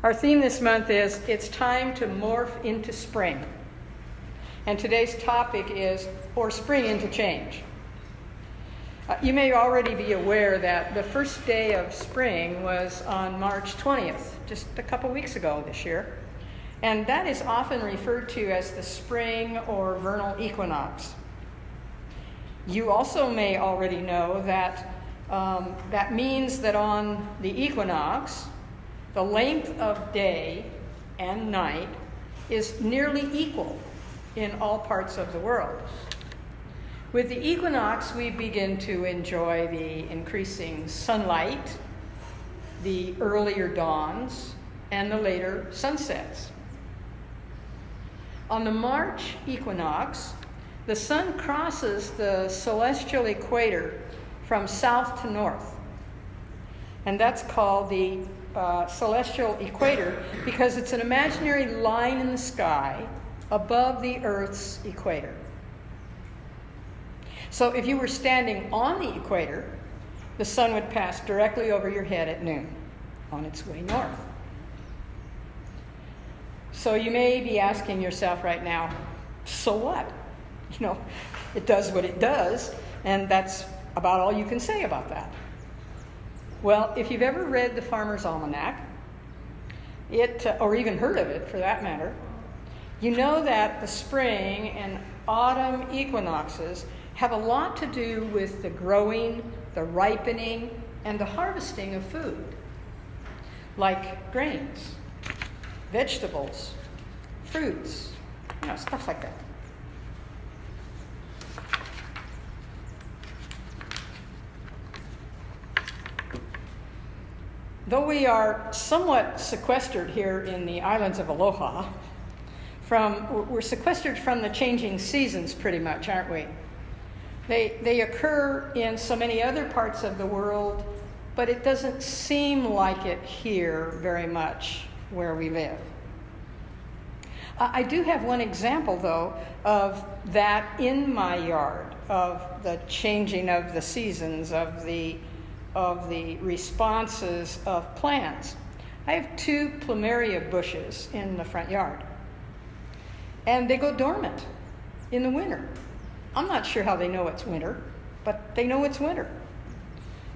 Our theme this month is It's Time to Morph into Spring. And today's topic is Or Spring into Change. You may already be aware that the first day of spring was on March 20th, just a couple weeks ago this year. And that is often referred to as the spring or vernal equinox. You also may already know that that means that on the equinox, the length of day and night is nearly equal in all parts of the world. With the equinox, we begin to enjoy the increasing sunlight, the earlier dawns, and the later sunsets. On the March equinox, the sun crosses the celestial equator from south to north. And that's called the celestial equator because it's an imaginary line in the sky above the Earth's equator. So if you were standing on the equator, the sun would pass directly over your head at noon on its way north. So you may be asking yourself right now, so what? You know, it does what it does, and that's about all you can say about that. Well, if you've ever read the Farmer's Almanac, or even heard of it for that matter, you know that the spring and autumn equinoxes have a lot to do with the growing, the ripening, and the harvesting of food, like grains, vegetables, fruits, stuff like that. Though we are somewhat sequestered here in the islands of Aloha, we're sequestered from the changing seasons pretty much, aren't we? They occur in so many other parts of the world, but it doesn't seem like it here very much where we live. I do have one example, though, of that in my yard, of the changing of the seasons, of the responses of plants. I have 2 plumeria bushes in the front yard, and they go dormant in the winter. I'm not sure how they know it's winter, but they know it's winter.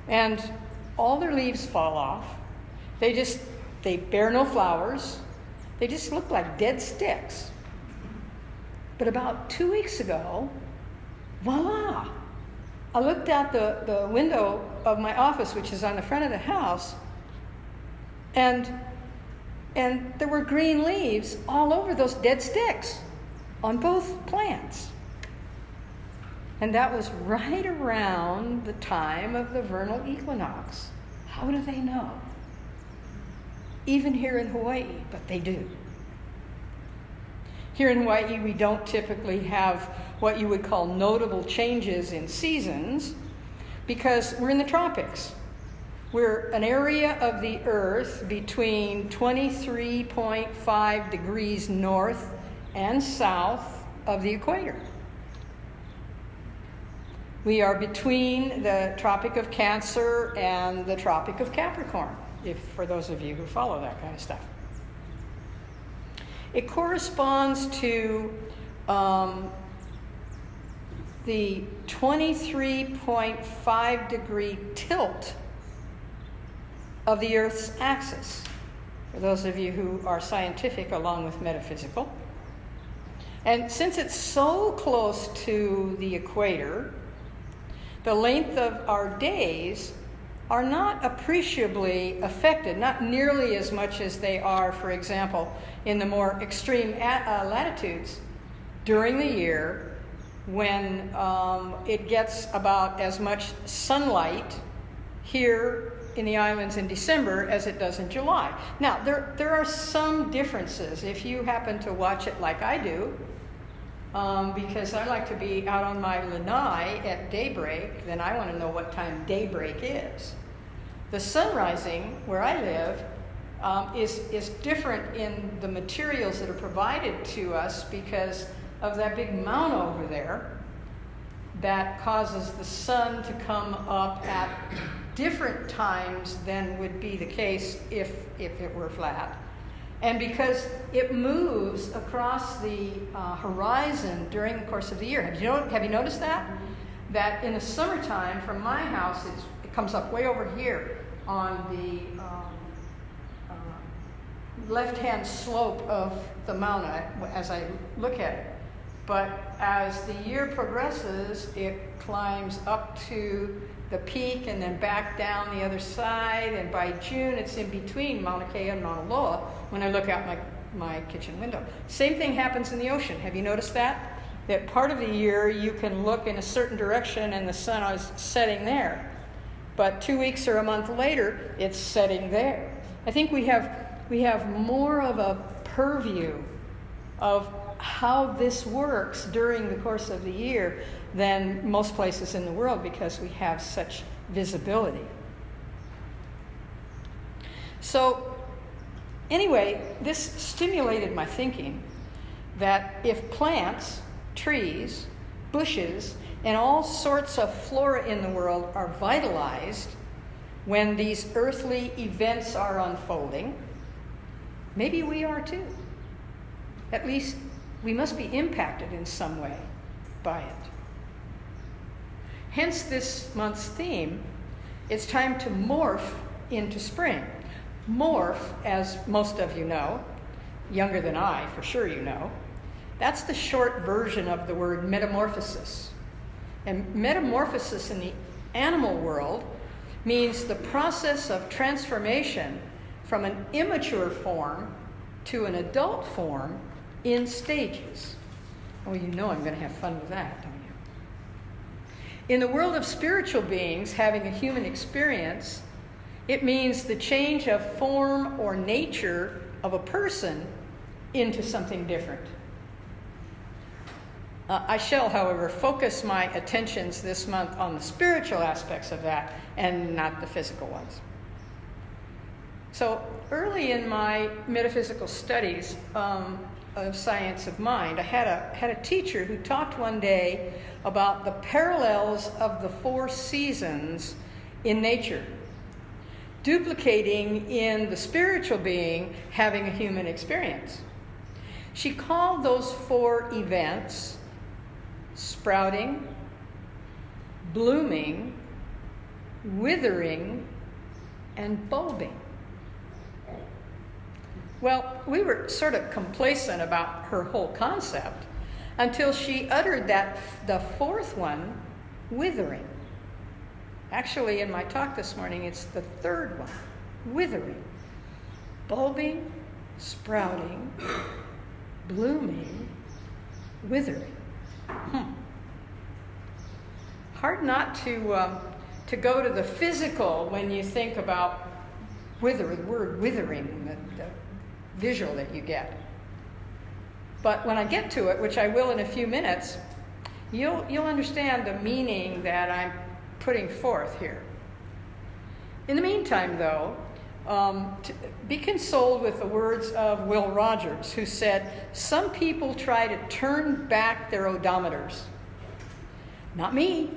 And all their leaves fall off. They bear no flowers. They just look like dead sticks. But about 2 weeks ago, voila! I looked out the window of my office, which is on the front of the house, and there were green leaves all over those dead sticks on both plants. And that was right around the time of the vernal equinox. How do they know? Even here in Hawaii, but they do. Here in Hawaii, we don't typically have what you would call notable changes in seasons because we're in the tropics. We're an area of the Earth between 23.5 degrees north and south of the equator. We are between the Tropic of Cancer and the Tropic of Capricorn, for those of you who follow that kind of stuff. It corresponds to the 23.5 degree tilt of the Earth's axis, for those of you who are scientific along with metaphysical. And since it's so close to the equator, the length of our days are not appreciably affected, not nearly as much as they are, for example, in the more extreme latitudes during the year when it gets about as much sunlight here in the islands in December as it does in July. Now, there are some differences if you happen to watch it like I do, because I like to be out on my lanai at daybreak, then I want to know what time daybreak is. The sun rising where I live is different in the materials that are provided to us because of that big mount over there that causes the sun to come up at different times than would be the case if it were flat. And because it moves across the horizon during the course of the year. Have you noticed that? That in the summertime, from my house, it comes up way over here on the left-hand slope of the mountain as I look at it. But as the year progresses, it climbs up to the peak and then back down the other side. And by June, it's in between Mauna Kea and Mauna Loa when I look out my kitchen window. Same thing happens in the ocean. Have you noticed that? That part of the year you can look in a certain direction and the sun is setting there. But 2 weeks or a month later, it's setting there. I think we have more of a purview of how this works during the course of the year than most places in the world because we have such visibility. So anyway, this stimulated my thinking that if plants, trees, bushes, and all sorts of flora in the world are vitalized when these earthly events are unfolding, maybe we are too. At least we must be impacted in some way by it. Hence this month's theme, it's time to morph into spring. Morph, as most of you know, younger than I, for sure you know, that's the short version of the word metamorphosis. And metamorphosis in the animal world means the process of transformation from an immature form to an adult form in stages. Oh, you know I'm going to have fun with that, don't you? In the world of spiritual beings having a human experience, it means the change of form or nature of a person into something different. I shall, however, focus my attentions this month on the spiritual aspects of that and not the physical ones. So early in my metaphysical studies of science of mind, I had a teacher who talked one day about the parallels of the 4 seasons in nature, duplicating in the spiritual being having a human experience. She called those 4 events sprouting, blooming, withering, and bulbing. Well, we were sort of complacent about her whole concept until she uttered the 4th one, withering. Actually, in my talk this morning, it's the 3rd one, withering. Bulbing, sprouting, blooming, withering. Hard not to go to the physical when you think about the word withering, the visual that you get. But when I get to it, which I will in a few minutes, you'll understand the meaning that I'm putting forth here. In the meantime, though, be consoled with the words of Will Rogers, who said, "Some people try to turn back their odometers. Not me.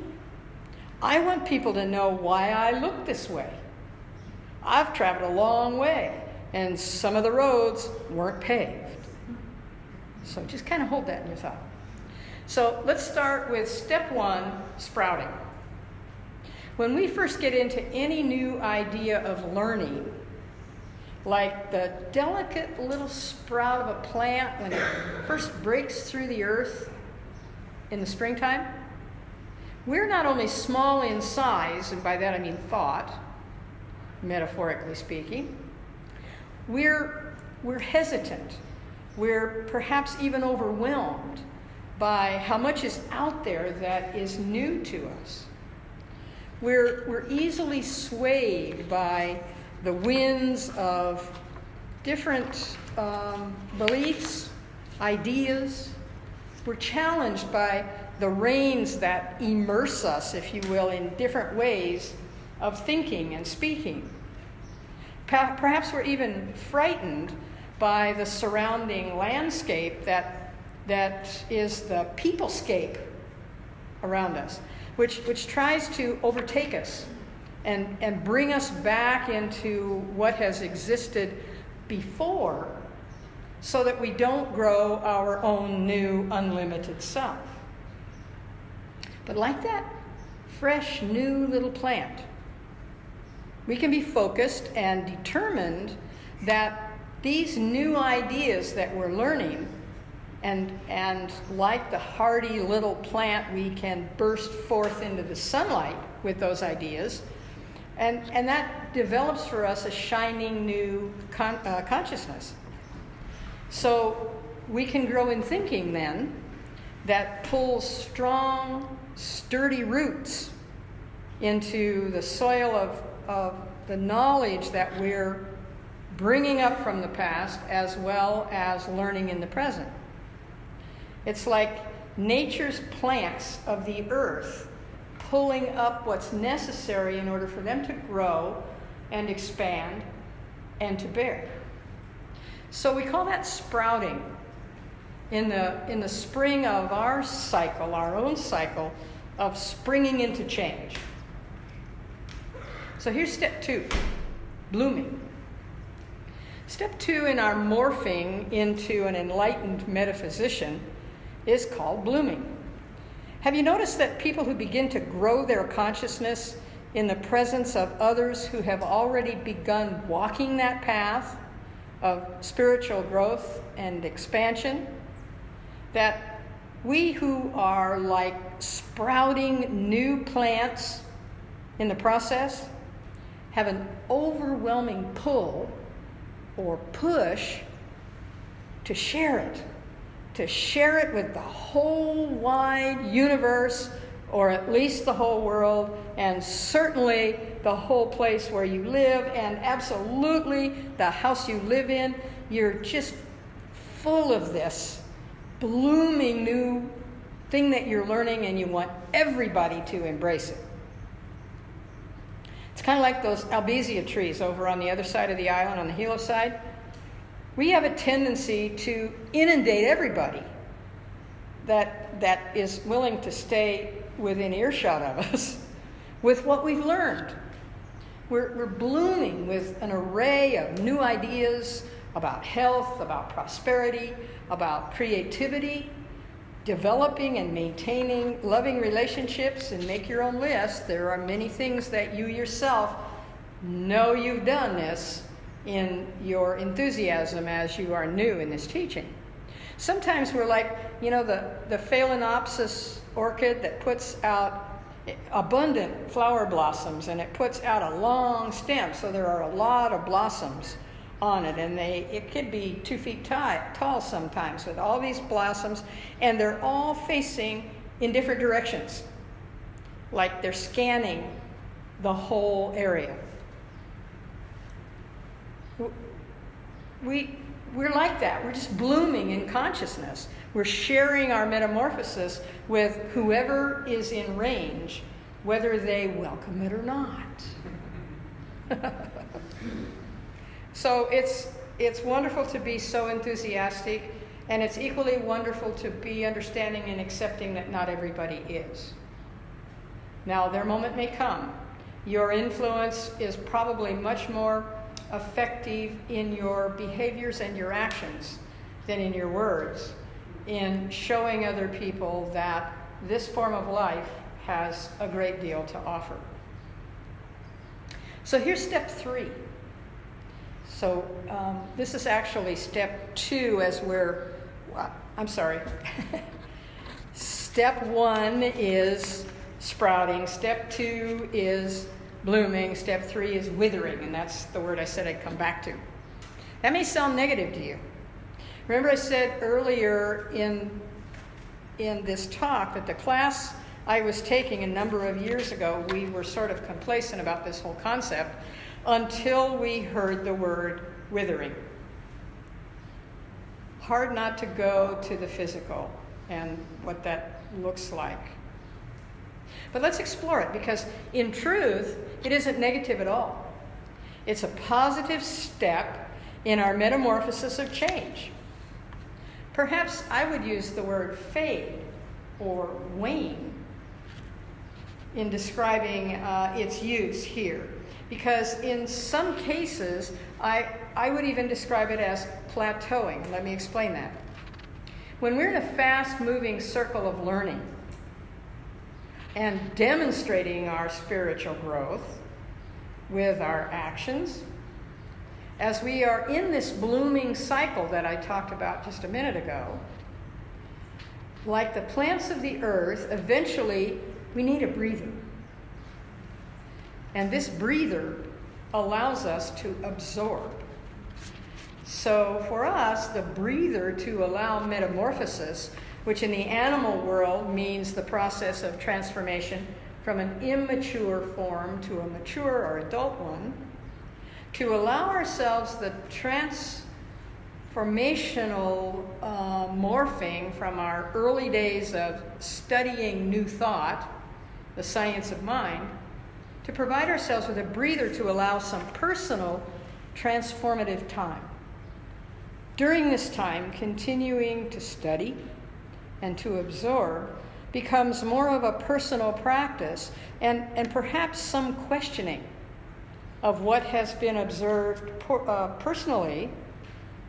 I want people to know why I look this way. I've traveled a long way, and some of the roads weren't paved." So just kind of hold that in your thought. So let's start with step 1, sprouting. When we first get into any new idea of learning, like the delicate little sprout of a plant when it first breaks through the earth in the springtime, we're not only small in size, and by that I mean thought, metaphorically speaking, we're hesitant. We're perhaps even overwhelmed by how much is out there that is new to us. We're easily swayed by the winds of different beliefs, ideas. We're challenged by the rains that immerse us, if you will, in different ways of thinking and speaking. Perhaps we're even frightened by the surrounding landscape that is the peoplescape around us, which tries to overtake us and bring us back into what has existed before so that we don't grow our own new unlimited self. But like that fresh new little plant, we can be focused and determined that these new ideas that we're learning, and like the hardy little plant, we can burst forth into the sunlight with those ideas, and that develops for us a shining new consciousness. So we can grow in thinking then that pulls strong, sturdy roots into the soil of the knowledge that we're bringing up from the past, as well as learning in the present. It's like nature's plants of the earth pulling up what's necessary in order for them to grow and expand and to bear. So we call that sprouting. In the spring of our cycle, our own cycle of springing into change. So here's step 2, blooming. Step 2 in our morphing into an enlightened metaphysician is called blooming. Have you noticed that people who begin to grow their consciousness in the presence of others who have already begun walking that path of spiritual growth and expansion, that we who are like sprouting new plants in the process have an overwhelming pull or push to share it with the whole wide universe, or at least the whole world, and certainly the whole place where you live, and absolutely the house you live in. You're just full of this blooming new thing that you're learning, and you want everybody to embrace it. It's kind of like those albizia trees over on the other side of the island, on the Hilo side. We have a tendency to inundate everybody that is willing to stay within earshot of us with what we've learned. We're blooming with an array of new ideas about health, about prosperity, about creativity, developing and maintaining loving relationships, and make your own list. There are many things that you yourself know you've done this in your enthusiasm as you are new in this teaching. Sometimes we're like, the Phalaenopsis orchid that puts out abundant flower blossoms, and it puts out a long stem, so there are a lot of blossoms on it, and it could be 2 feet tall sometimes, with all these blossoms, and they're all facing in different directions, like they're scanning the whole area. We're like that. We're just blooming in consciousness. We're sharing our metamorphosis with whoever is in range, whether they welcome it or not. So it's wonderful to be so enthusiastic, and it's equally wonderful to be understanding and accepting that not everybody is. Now, their moment may come. Your influence is probably much more effective in your behaviors and your actions than in your words, in showing other people that this form of life has a great deal to offer. So here's step 3. So this is actually step 2 as Step 1 is sprouting. Step 2 is blooming. Step 3 is withering, and that's the word I said I'd come back to. That may sound negative to you. Remember I said earlier in this talk that the class I was taking a number of years ago, we were sort of complacent about this whole concept until we heard the word withering. Hard not to go to the physical and what that looks like. But let's explore it, because in truth, it isn't negative at all. It's a positive step in our metamorphosis of change. Perhaps I would use the word fade or wane in describing its use here. because in some cases, I would even describe it as plateauing. Let me explain that. When we're in a fast-moving circle of learning and demonstrating our spiritual growth with our actions, as we are in this blooming cycle that I talked about just a minute ago, like the plants of the earth, eventually we need a breather. And this breather allows us to absorb. So for us, the breather to allow metamorphosis, which in the animal world means the process of transformation from an immature form to a mature or adult one, to allow ourselves the transformational morphing from our early days of studying new thought, the science of mind, to provide ourselves with a breather to allow some personal transformative time. During this time, continuing to study and to absorb becomes more of a personal practice and perhaps some questioning of what has been observed personally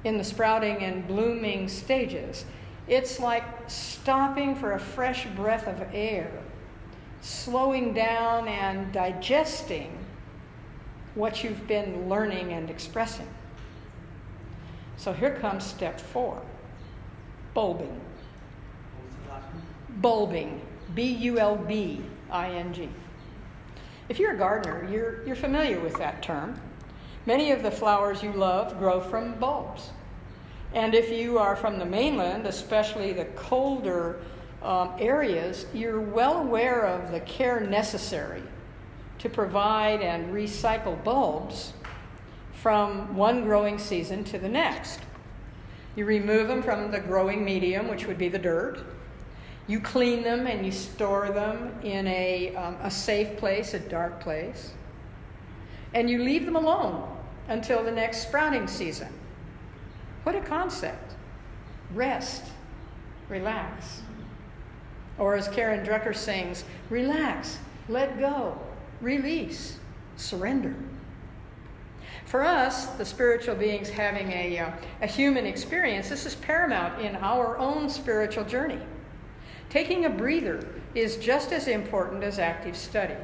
in the sprouting and blooming stages. It's like stopping for a fresh breath of air, slowing down and digesting what you've been learning and expressing. So here comes step 4, bulbing. Bulbing, B-U-L-B-I-N-G. If you're a gardener, you're familiar with that term. Many of the flowers you love grow from bulbs. And if you are from the mainland, especially the colder areas, you're well aware of the care necessary to provide and recycle bulbs from one growing season to the next. You remove them from the growing medium, which would be the dirt. You clean them and you store them in a safe place, a dark place. And you leave them alone until the next sprouting season. What a concept. Rest, relax. Or as Karen Drucker sings, relax, let go, release, surrender. For us, the spiritual beings having a human experience, this is paramount in our own spiritual journey. Taking a breather is just as important as active study.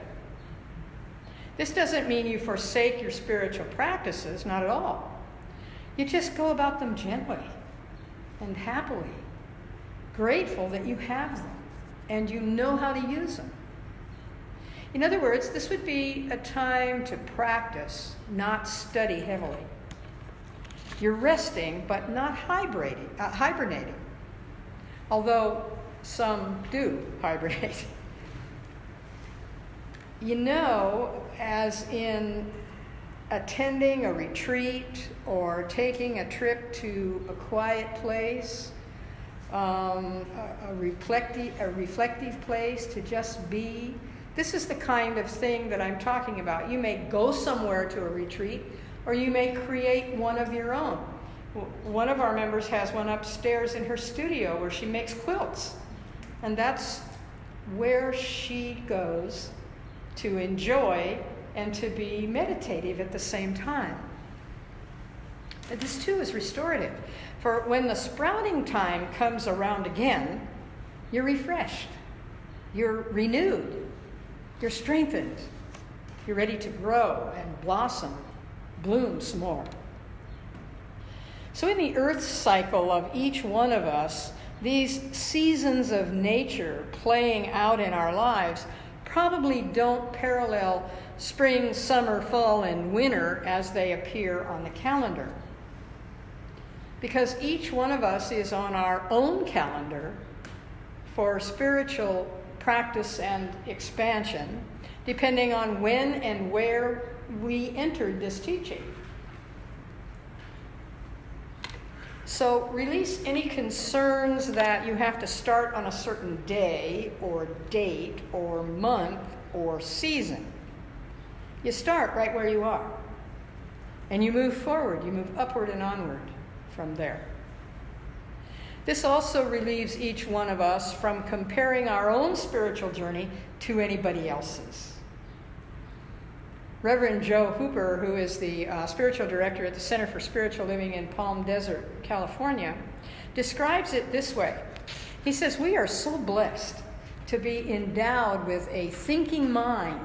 This doesn't mean you forsake your spiritual practices, not at all. You just go about them gently and happily, grateful that you have them and you know how to use them. In other words, this would be a time to practice, not study heavily. You're resting, but not hibernating, although some do hibernate. You know, as in attending a retreat or taking a trip to a quiet place, a reflective place to just be. This is the kind of thing that I'm talking about. You may go somewhere to a retreat, or you may create one of your own. One of our members has one upstairs in her studio where she makes quilts. And that's where she goes to enjoy and to be meditative at the same time. But this too is restorative. For when the sprouting time comes around again, you're refreshed, you're renewed, you're strengthened, you're ready to grow and blossom, bloom some more. So in the earth cycle of each one of us, these seasons of nature playing out in our lives probably don't parallel spring, summer, fall, and winter as they appear on the calendar. Because each one of us is on our own calendar for spiritual practice and expansion, depending on when and where we entered this teaching. So release any concerns that you have to start on a certain day or date or month or season. You start right where you are. And you move forward, you move upward and onward from there. This also relieves each one of us from comparing our own spiritual journey to anybody else's. Reverend Joe Hooper, who is the spiritual director at the Center for Spiritual Living in Palm Desert, California, describes it this way. He says, "We are so blessed to be endowed with a thinking mind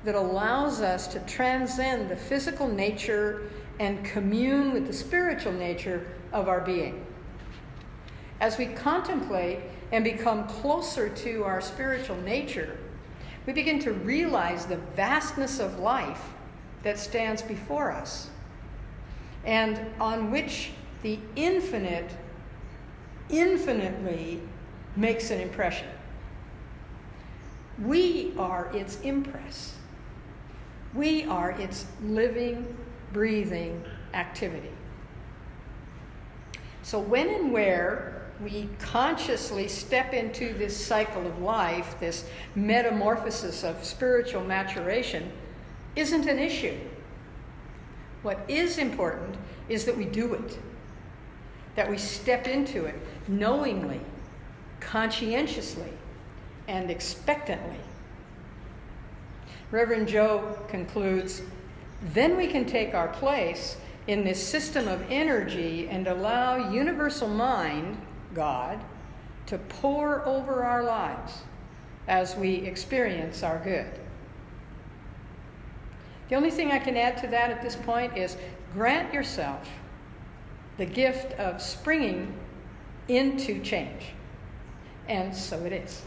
that allows us to transcend the physical nature and commune with the spiritual nature of our being. As we contemplate and become closer to our spiritual nature, we begin to realize the vastness of life that stands before us and on which the infinite infinitely makes an impression. We are its impress. We are its living, breathing activity." So when and where we consciously step into this cycle of life, this metamorphosis of spiritual maturation, isn't an issue. What is important is that we do it, that we step into it knowingly, conscientiously, and expectantly. Reverend Joe concludes, "Then we can take our place in this system of energy and allow universal mind, God, to pour over our lives as we experience our good." The only thing I can add to that at this point is grant yourself the gift of springing into change. And so it is.